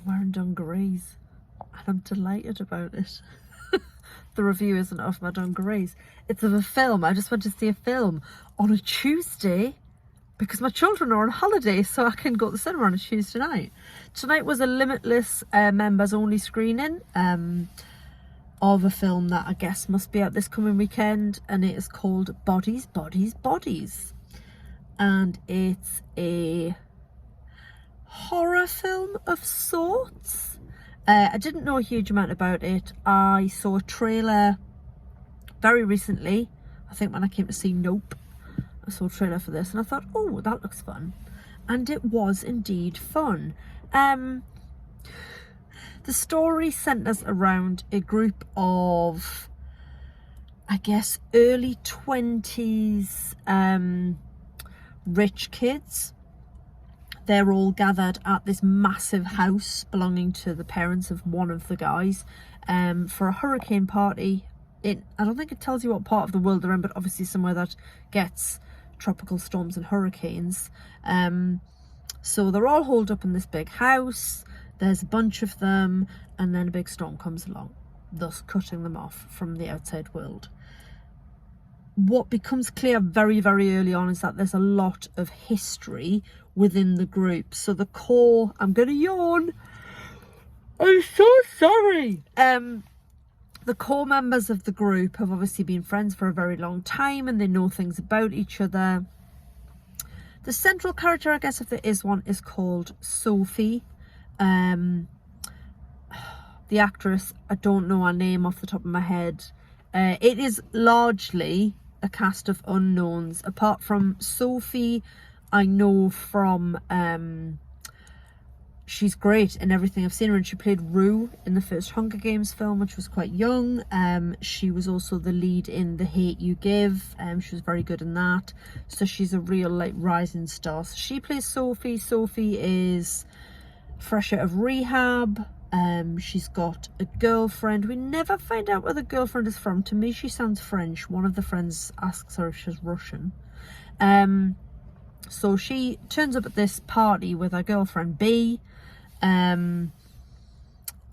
wearing dungarees, and I'm delighted about it. The review isn't of my dungarees, it's of a film. I just went to see a film on a Tuesday because my children are on holiday, so I can go to the cinema on a Tuesday night. Tonight was a Limitless members only screening of a film that I guess must be out this coming weekend, and it is called Bodies, Bodies, Bodies. And it's a horror film of sorts. I didn't know a huge amount about it. I saw a trailer very recently, I think when I came to see Nope. I saw a trailer for this and I thought, oh, that looks fun. And it was indeed fun. The story centers around a group of, I guess, early 20s rich kids. They're all gathered at this massive house belonging to the parents of one of the guys for a hurricane party. I don't think it tells you what part of the world they're in, but obviously somewhere that gets tropical storms and hurricanes. So they're all holed up in this big house. There's a bunch of them, and then a big storm comes along, thus cutting them off from the outside world. What becomes clear very, very early on is that there's a lot of history within the group. So the core, I'm gonna yawn, I'm so sorry. The core members of the group have obviously been friends for a very long time, and they know things about each other. The central character, I guess if there is one, is called Sophie. The actress, I don't know her name off the top of my head. It is largely a cast of unknowns. Apart from Sophie, I know from she's great in everything I've seen her in. She played Rue in the first Hunger Games film, which was quite young. She was also the lead in The Hate U Give. She was very good in that. So she's a real like rising star. So she plays Sophie. Sophie is fresh out of rehab. She's got a girlfriend. We never find out where the girlfriend is from. To me, she sounds French. One of the friends asks her if she's Russian. So she turns up at this party with her girlfriend B, and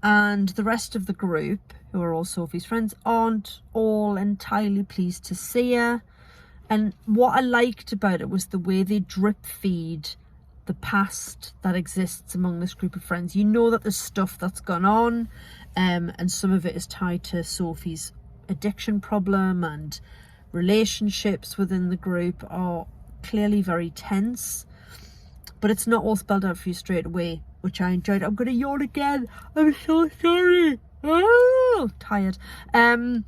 the rest of the group, who are all Sophie's friends, aren't all entirely pleased to see her. And what I liked about it was the way they drip feed the past that exists among this group of friends. You know that there's stuff that's gone on, and some of it is tied to Sophie's addiction problem, and relationships within the group are clearly very tense, but it's not all spelled out for you straight away, which I enjoyed. I'm gonna yawn again, I'm so sorry. Oh, tired. I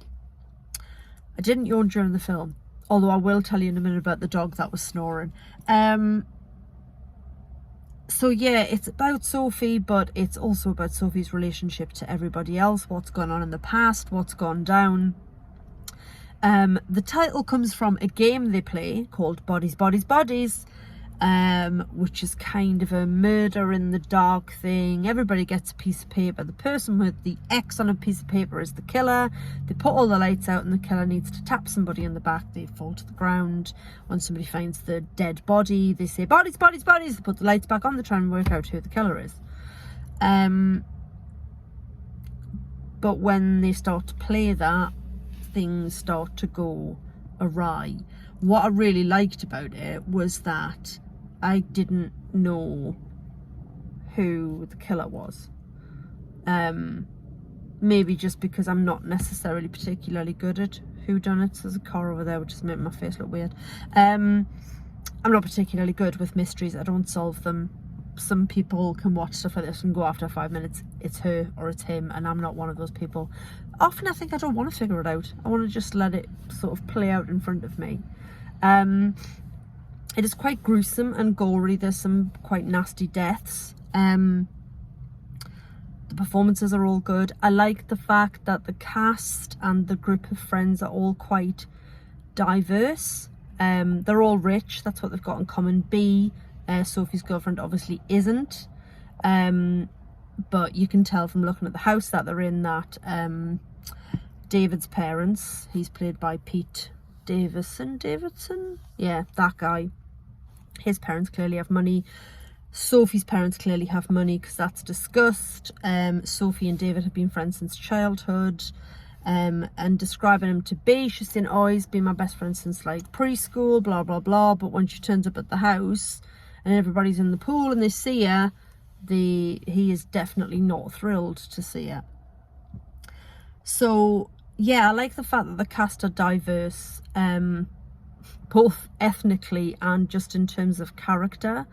didn't yawn during the film, although I will tell you in a minute about the dog that was snoring. So yeah, it's about Sophie, but it's also about Sophie's relationship to everybody else, what's gone on in the past, what's gone down. The title comes from a game they play called Bodies, Bodies, Bodies, which is kind of a murder in the dark thing. Everybody gets a piece of paper. The person with the X on a piece of paper is the killer. They put all the lights out and the killer needs to tap somebody in the back. They fall to the ground. When somebody finds the dead body, they say, bodies, bodies, bodies. They put the lights back on. They try and work out who the killer is. But when they start to play that, things start to go awry. What I really liked about it was that I didn't know who the killer was. Maybe just because I'm not necessarily particularly good at whodunits. There's a car over there which is making my face look weird. I'm not particularly good with mysteries. I don't solve them. Some people can watch stuff like this and go after 5 minutes, it's her or it's him, and I'm not one of those people. Often I think I don't want to figure it out. I want to just let it sort of play out in front of me. It is quite gruesome and gory. There's some quite nasty deaths. The performances are all good. I like the fact that the cast and the group of friends are all quite diverse. They're all rich. That's what they've got in common. B, Sophie's girlfriend, obviously isn't. But you can tell from looking at the house that they're in that David's parents, he's played by Pete Davidson, yeah, that guy, his parents clearly have money. Sophie's parents clearly have money because that's discussed. Sophie and David have been friends since childhood. And describing him to be, she's saying, oh, he's been my best friend since like preschool, blah blah blah. But when she turns up at the house and everybody's in the pool and they see her, he is definitely not thrilled to see her. So yeah, I like the fact that the cast are diverse, both ethnically and just in terms of character.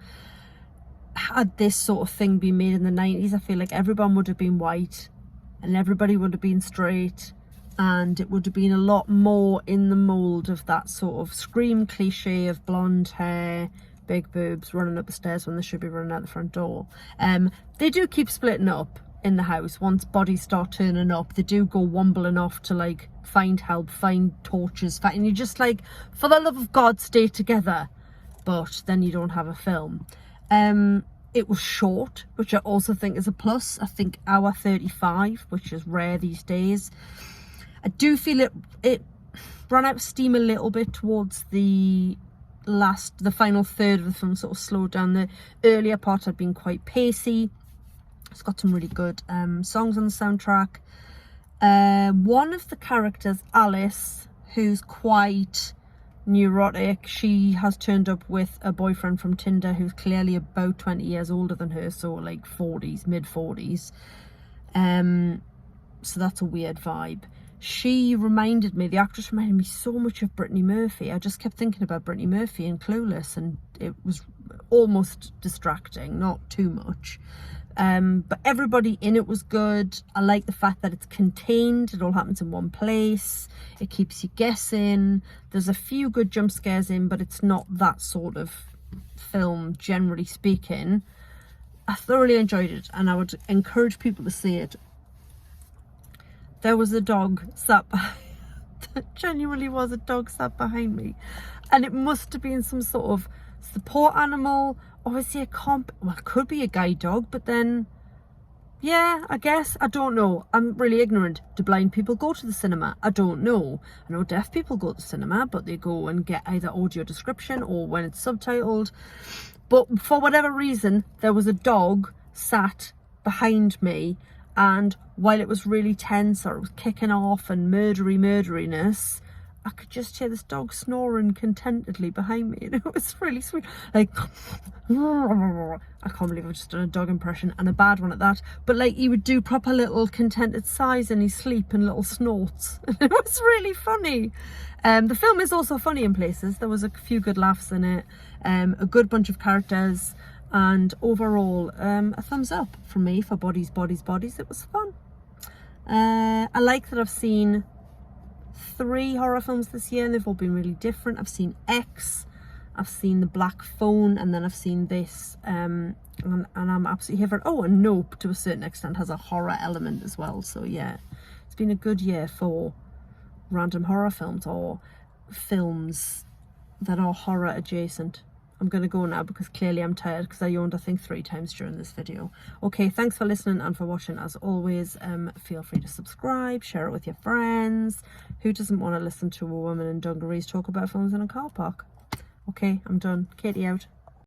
Had this sort of thing been made in the 90s, I feel like everyone would have been white and everybody would have been straight, and it would have been a lot more in the mould of that sort of Scream cliche of blonde hair, big boobs, running up the stairs when they should be running out the front door. They do keep splitting up in the house. Once bodies start turning up, they do go wombling off to like find help, find torches, and you're just like, for the love of God, stay together. But then you don't have a film. It was short, which I also think is a plus. I think hour 35, which is rare these days. I do feel it ran out of steam a little bit towards the final third of the film, sort of slowed down. The earlier part had been quite pacey. It's got some really good songs on the soundtrack. One of the characters, Alice, who's quite neurotic, she has turned up with a boyfriend from Tinder who's clearly about 20 years older than her, so like 40s, mid-40s. So that's a weird vibe. The actress reminded me so much of Brittany Murphy. I just kept thinking about Brittany Murphy in Clueless, and it was almost distracting, not too much. But everybody in it was good. I like the fact that it's contained. It all happens in one place. It keeps you guessing. There's a few good jump scares in, but it's not that sort of film, generally speaking. I thoroughly enjoyed it, and I would encourage people to see it. There was a dog sat behind, there genuinely was a dog sat behind me, and it must have been some sort of support animal. Obviously it could be a guide dog, but then, yeah, I guess, I don't know. I'm really ignorant. Do blind people go to the cinema? I don't know. I know deaf people go to the cinema, but they go and get either audio description or when it's subtitled. But for whatever reason, there was a dog sat behind me, and while it was really tense, or it was kicking off and murderiness, I could just hear this dog snoring contentedly behind me, and it was really sweet. Like, I can't believe I've just done a dog impression, and a bad one at that. But like, he would do proper little contented sighs in his sleep and little snorts. It was really funny. The film is also funny in places. There was a few good laughs in it, a good bunch of characters, and overall, a thumbs up from me for Bodies, Bodies, Bodies. It was fun. I like that I've seen 3 horror films this year, and they've all been really different. I've seen X, I've seen The Black Phone, and then I've seen this, and I'm absolutely here for it. Oh, and Nope, to a certain extent, has a horror element as well. So yeah, it's been a good year for random horror films, or films that are horror adjacent. I'm going to go now because clearly I'm tired, because I yawned I think 3 times during this video. Okay, thanks for listening and for watching. As always, feel free to subscribe, share it with your friends. Who doesn't want to listen to a woman in dungarees talk about films in a car park? Okay, I'm done. Katie out.